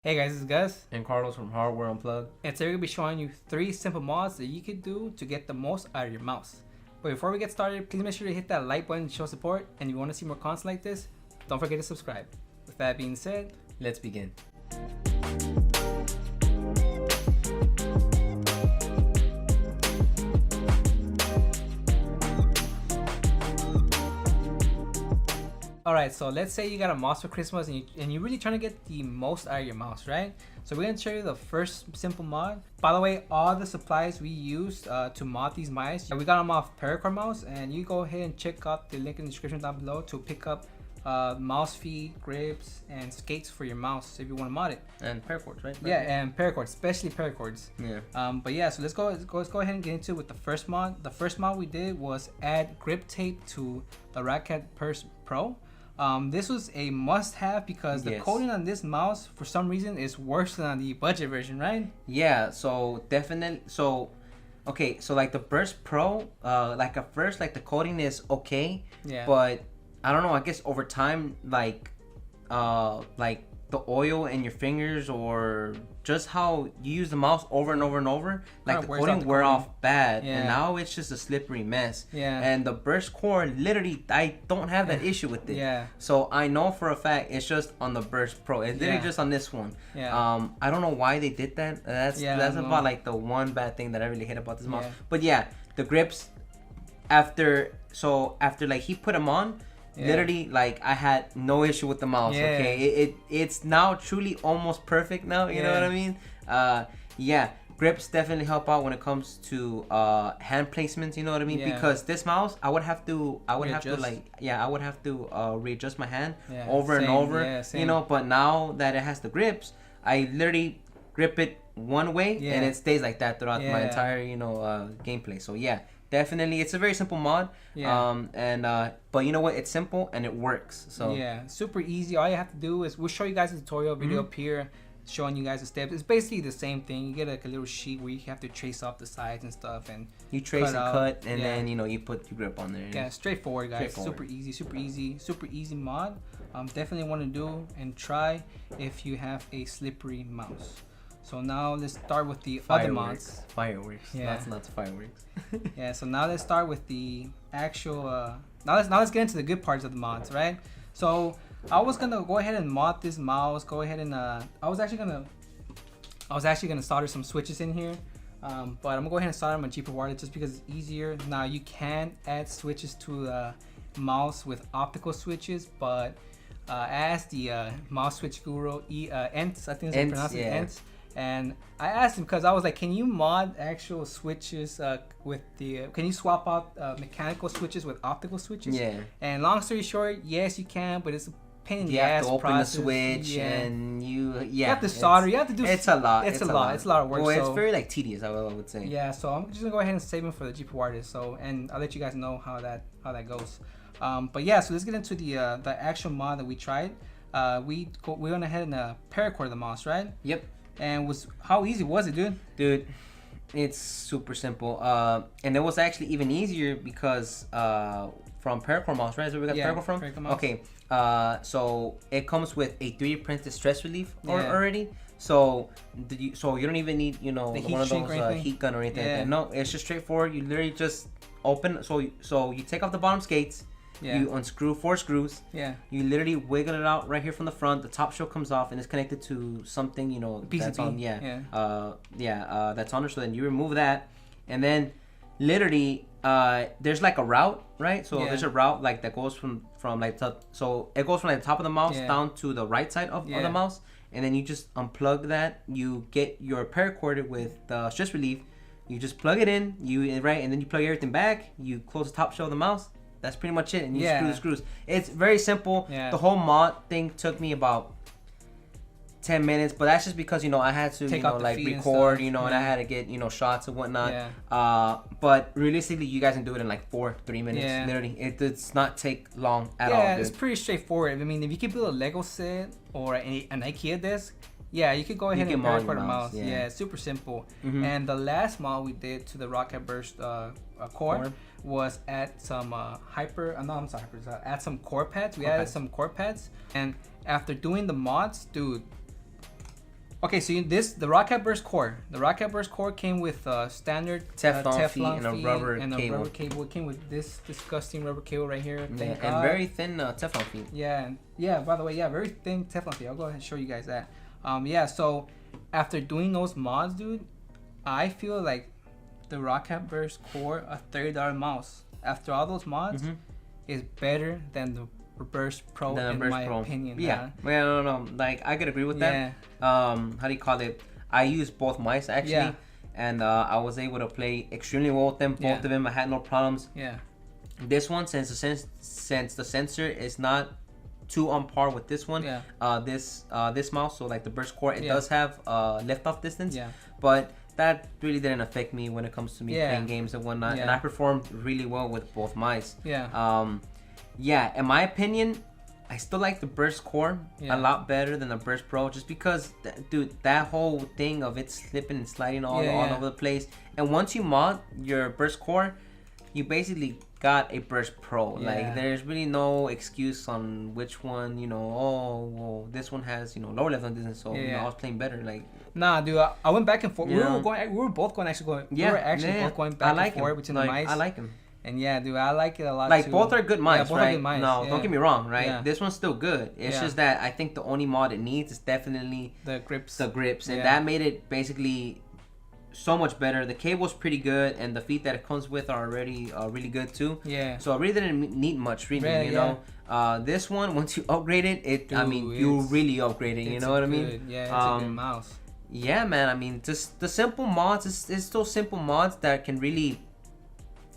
Hey guys, this is Gus, And Carlos from Hardware Unplugged. and today we're going to be showing you 3 simple mods that you can do to get the most out of your mouse. But before we get started, please make sure to hit that like button to show support, and if you want to see more content like this, don't forget to subscribe. With that being said, Let's begin. alright, so let's say you got a mouse for Christmas and you're really trying to get the most out of your mouse, right? So we're going to show you the first simple mod. By the way, all the supplies we used to mod these mice, we got them off Paracordmouz, and you go ahead and check out the link in the description down below to pick up mouse feet, grips, and skates for your mouse if you want to mod it. And paracords, right? Yeah, and paracords, especially paracords. Yeah. But yeah, so let's go ahead and get into it with the first mod. The first mod we did was add grip tape to the Roccat Burst Pro. This was a must-have because the coating on this mouse, for some reason, is worse than on the budget version, right? Yeah, so definitely. Okay, so like the Burst Pro, like at first, like the coating is okay. Yeah. But I don't know, I guess over time, like the oil in your fingers or just how you use the mouse over and over and over, like the coating wear off bad, and now it's just a slippery mess. Yeah. And the Burst Core, literally, I don't have that issue with it. Yeah. So I know for a fact it's just on the Burst Pro. It's literally just on this one. Yeah. I don't know why they did that. That's about like the one bad thing that I really hate about this mouse. But yeah, the grips after like he put them on. Literally, like I had no issue with the mouse. Okay, it's now truly almost perfect now. You know what I mean? Yeah, grips definitely help out when it comes to hand placements. You know what I mean? Because this mouse, I would have to readjust my hand over and over. You know, but now that it has the grips, I literally grip it one way and it stays like that throughout my entire gameplay. So yeah. Definitely, it's a very simple mod. But you know what? It's simple and it works. So yeah, super easy. All you have to do is we'll show you guys a tutorial video up here, showing you guys the steps. It's basically the same thing. You get like a little sheet where you have to trace off the sides and stuff, and you trace and cut, and then you put your grip on there. Yeah, straightforward, guys. Super easy mod. Definitely want to do and try if you have a slippery mouse. So now let's start with the other mods. Fireworks. Yeah. That's not fireworks. Yeah. So now let's start with the actual. Now let's get into the good parts of the mods, right? So I was gonna go ahead and mod this mouse. Go ahead and I was actually gonna solder some switches in here, but I'm gonna go ahead and solder them on cheaper wire just because it's easier. Now you can add switches to the mouse with optical switches, but I asked the mouse switch guru Ents, I think it's pronounced Ents. And I asked him because I was like, can you mod actual switches can you swap out mechanical switches with optical switches? Yeah. And long story short, yes you can, but it's a pain in the ass. You have to open process. the switch and you have to solder. You have to do. It's a lot. It's a lot of work. Well, it's very like tedious, I would say. Yeah. So I'm just gonna go ahead and save them for the cheaper wires. So and I'll let you guys know how that goes. But yeah, so let's get into the actual mod that we tried. We went ahead and paracord the mouse, right? Yep. And how easy was it, dude? Dude, it's super simple. And it was actually even easier because from Paracordmouz, right? So we got Paracord from. Okay. So it comes with a 3D printed stress relief already. So you don't even need one of those heat gun or anything like that. No, it's just straightforward. You literally just open. So you take off the bottom skates. You unscrew 4 screws. You literally wiggle it out right here from the front. The top shell comes off and it's connected to something, PCB. That's on. That's on there. So then you remove that, and then literally there's like a route, right? So there's a route like that goes from like so it goes from like the top of the mouse down to the right side of the mouse, and then you just unplug that. You get your paracord with the stress relief. You just plug it in, and then you plug everything back. You close the top shell of the mouse. That's pretty much it, and you screw the screws. It's very simple. The whole mod thing took me about 10 minutes, but that's just because I had to record, and I had to get shots and whatnot. But realistically, you guys can do it in like 3 minutes. Literally, it does not take long at all. Yeah, it's pretty straightforward. I mean, if you can build a Lego set or an IKEA desk, you could go ahead and paracord a mouse. Yeah, it's super simple. And the last mod we did to the Roccat Burst Core was add some add some core pads. We added some core pads, and after doing the mods, dude, Okay, so the Roccat Burst Core. The Roccat Burst Core came with standard Teflon feet and a rubber cable. It came with this disgusting rubber cable right here. Yeah, and very thin Teflon feet. Yeah. By the way, very thin Teflon feet. I'll go ahead and show you guys that. Yeah. So after doing those mods, dude, I feel like the Roccat Burst Core, a $30 mouse, after all those mods, is better than the Burst Pro in my opinion. Yeah. Well, no. Like I could agree with that. How do you call it? I used both mice actually, and I was able to play extremely well with them. Both of them, I had no problems. Yeah. This one, since the sensor is not too on par with this one, this mouse, so like the Burst Core, it does have lift-off distance. Yeah. But that really didn't affect me when it comes to me playing games and whatnot. And I performed really well with both mice. Yeah. Yeah, in my opinion, I still like the Burst Core a lot better than the Burst Pro, just because, dude, that whole thing of it slipping and sliding all over the place. And once you mod your Burst Core, you basically got a Burst Pro. Like, there's really no excuse on which one, well, this one has, lower level distance, so I was playing better. Like, nah, dude, I went back and forth. We were both going both going back and forth between the mice. I like them. And yeah, dude, I like it a lot like too. Both are good mice, right? No, yeah. Don't get me wrong, right? Yeah. This one's still good. It's just that I think the only mod it needs is definitely the grips. And that made it basically so much better. The cable's pretty good, and the feet that it comes with are already really good too. Yeah. So I really didn't need much, really, you know. This one, once you upgrade it, dude, I mean, you really upgrade it. You know what I mean? Yeah, it's a good mouse. Yeah, man. I mean, just the simple mods. It's those simple mods that can really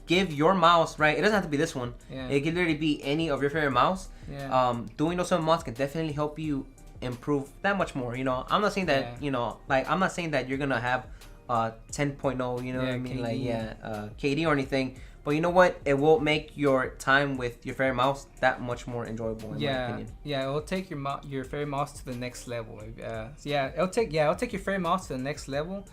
give your mouse, right? It doesn't have to be this one. Yeah. It can literally be any of your favorite mouse. Yeah. Doing those simple mods can definitely help you improve that much more. You know, I'm not saying that I'm not saying that you're gonna have 10.0. You know what I mean? KD. KD or anything. But you know what? It will make your time with your favorite mouse that much more enjoyable, in my opinion. Yeah, it will take your favorite mouse to the next level. It'll take your favorite mouse to the next level.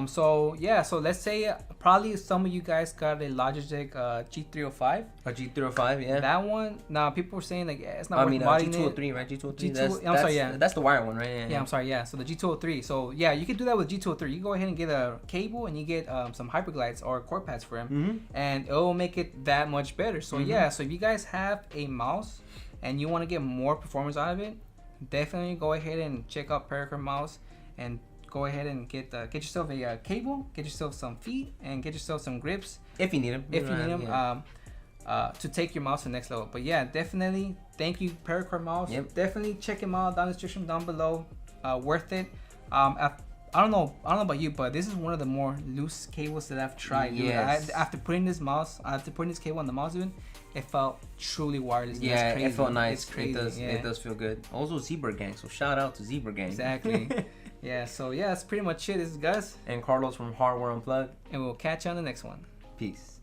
So let's say probably some of you guys got a Logitech G305. A G305, yeah. That one. Now people were saying like it's not worth modding G203, right? G203. That's the wire one, right? Yeah, I'm sorry. Yeah, so the G203. So yeah, you can do that with G203. You go ahead and get a cable and you get some hyperglides or core pads for them, and it'll make it that much better. So so if you guys have a mouse and you want to get more performance out of it, definitely go ahead and check out Paracordmouz and go ahead and get yourself a cable, get yourself some feet, and get yourself some grips if you need them. To take your mouse to the next level. But yeah, definitely thank you, Paracordmouz. Yep. Definitely check him out down in the description down below. Worth it. I don't know about you, but this is one of the more loose cables that I've tried. Yes. After putting this cable on the mouse, dude, it felt truly wireless. Yeah, it felt nice. It's crazy. It does feel good. Also, Zebra Gang. So shout out to Zebra Gang. Exactly. Yeah. So yeah, that's pretty much it. This is Gus and Carlos from Hardware Unplugged, and we'll catch you on the next one. Peace.